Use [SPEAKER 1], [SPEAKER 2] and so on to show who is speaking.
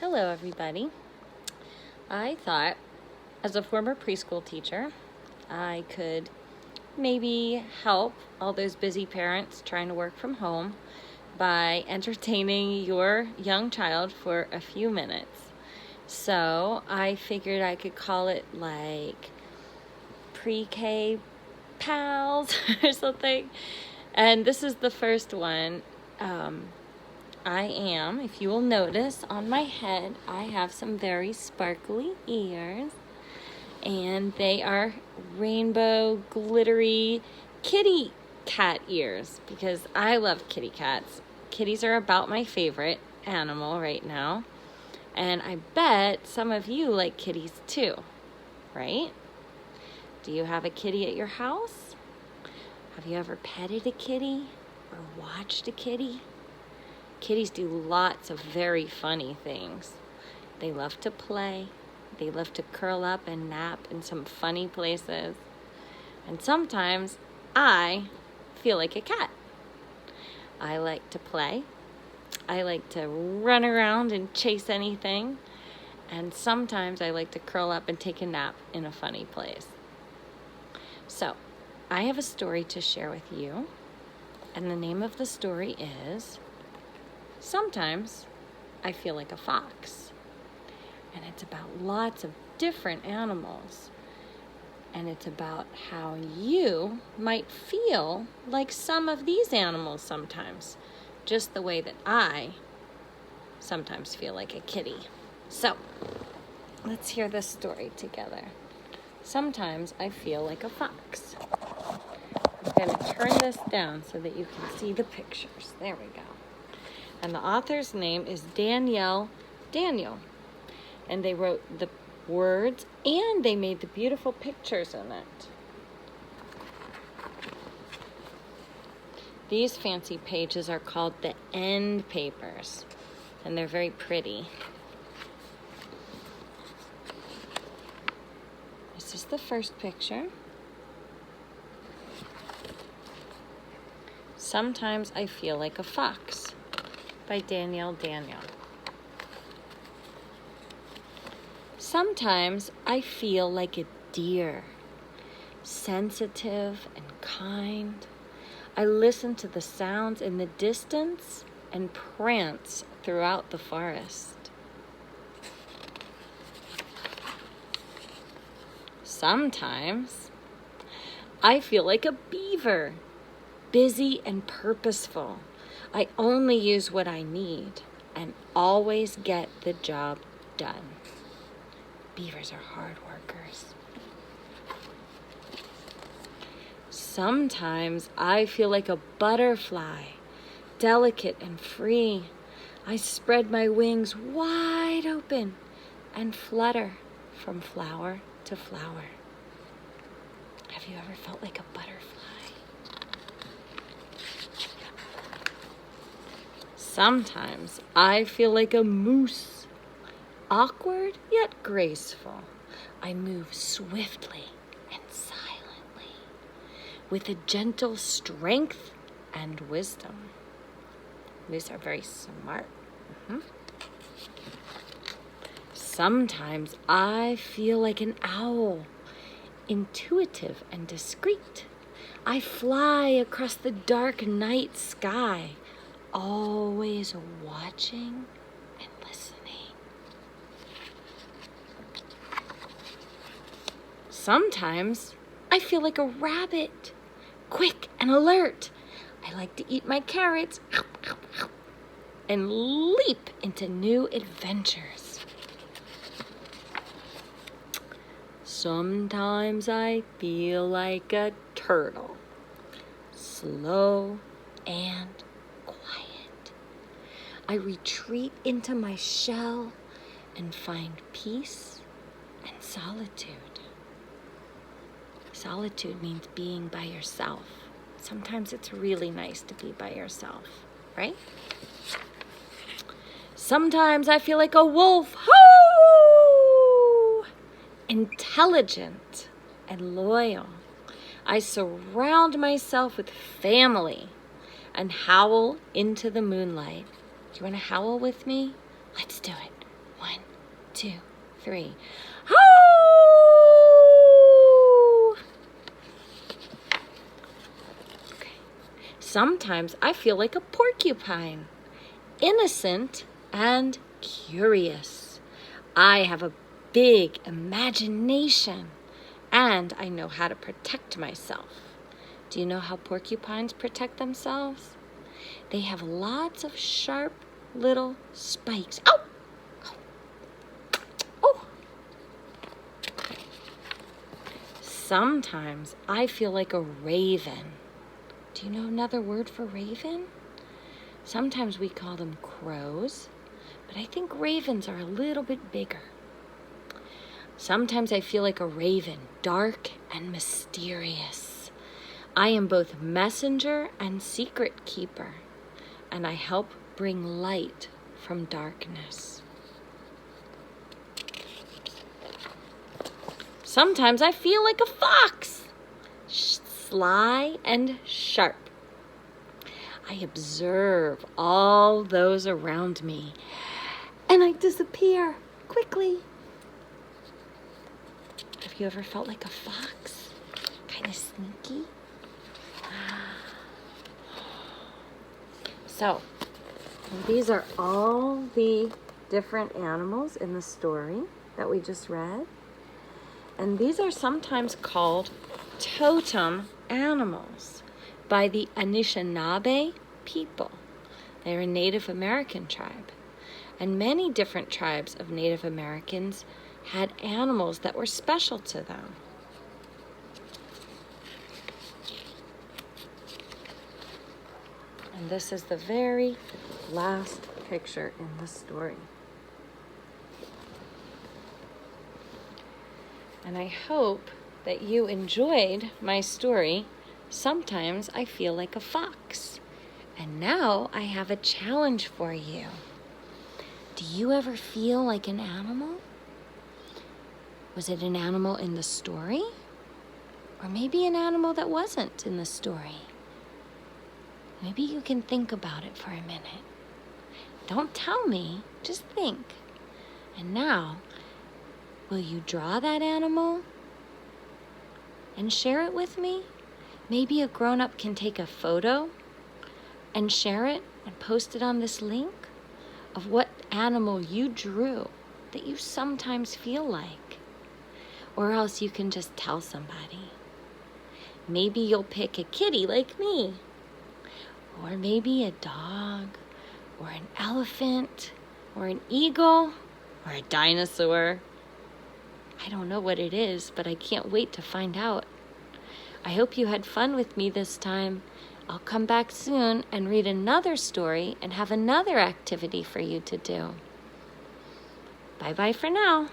[SPEAKER 1] Hello, everybody. I thought, as a former preschool teacher, I could maybe help all those busy parents trying to work from home by entertaining your young child for a few minutes. So I figured I could call it like pre-K pals or something. And this is the first one. If you will notice, on my head, I have some very sparkly ears, and they are rainbow, glittery kitty cat ears, because I love kitty cats. Kitties are about my favorite animal right now, and I bet some of you like kitties too, right? Do you have a kitty at your house? Have you ever petted a kitty or watched a kitty? Kitties do lots of very funny things. They love to play. They love to curl up and nap in some funny places. And sometimes I feel like a cat. I like to play. I like to run around and chase anything. And sometimes I like to curl up and take a nap in a funny place. So, I have a story to share with you. And the name of the story is Sometimes I Feel Like a Fox. And it's about lots of different animals. And it's about how you might feel like some of these animals sometimes, just the way that I sometimes feel like a kitty. So, let's hear this story together. Sometimes I feel like a fox. I'm going to turn this down so that you can see the pictures. There we go. And the author's name is Danielle Daniel. And they wrote the words and they made the beautiful pictures in it. These fancy pages are called the end papers. And they're very pretty. This is the first picture. Sometimes I Feel Like a Fox by Danielle Daniel. Sometimes I feel like a deer, sensitive and kind. I listen to the sounds in the distance and prance throughout the forest. Sometimes I feel like a beaver, busy and purposeful. I only use what I need and always get the job done. Beavers are hard workers. Sometimes I feel like a butterfly, delicate and free. I spread my wings wide open and flutter from flower to flower. Have you ever felt like a butterfly? Sometimes I feel like a moose, awkward yet graceful. I move swiftly and silently, with a gentle strength and wisdom. Moose are very smart. Sometimes I feel like an owl, intuitive and discreet. I fly across the dark night sky, always watching and listening. Sometimes I feel like a rabbit, quick and alert. I like to eat my carrots and leap into new adventures. Sometimes I feel like a turtle, slow and quiet. I retreat into my shell and find peace and solitude. Solitude means being by yourself. Sometimes it's really nice to be by yourself, right? Sometimes I feel like a wolf. Hoo! Intelligent and loyal. I surround myself with family and howl into the moonlight. Do you want to howl with me? Let's do it. 1, 2, 3. Oh! Okay. Sometimes I feel like a porcupine, innocent and curious. I have a big imagination, and I know how to protect myself. Do you know how porcupines protect themselves? They have lots of sharp little spikes. Oh! Oh! Sometimes I feel like a raven. Do you know another word for raven? Sometimes we call them crows, but I think ravens are a little bit bigger. Sometimes I feel like a raven, dark and mysterious. I am both messenger and secret keeper, and I help bring light from darkness. Sometimes I feel like a fox, sly and sharp. I observe all those around me, and I disappear quickly. Have you ever felt like a fox? Kind of sneaky? So, these are all the different animals in the story that we just read. And these are sometimes called totem animals by the Anishinaabe people. They're a Native American tribe. And many different tribes of Native Americans had animals that were special to them. And this is the very last picture in the story. And I hope that you enjoyed my story. Sometimes I feel like a fox. And now I have a challenge for you. Do you ever feel like an animal? Was it an animal in the story? Or maybe an animal that wasn't in the story? Maybe you can think about it for a minute. Don't tell me, just think. And now, will you draw that animal and share it with me? Maybe a grown-up can take a photo and share it and post it on this link of what animal you drew that you sometimes feel like. Or else you can just tell somebody. Maybe you'll pick a kitty like me. Or maybe a dog, or an elephant, or an eagle, or a dinosaur. I don't know what it is, but I can't wait to find out. I hope you had fun with me this time. I'll come back soon and read another story and have another activity for you to do. Bye-bye for now.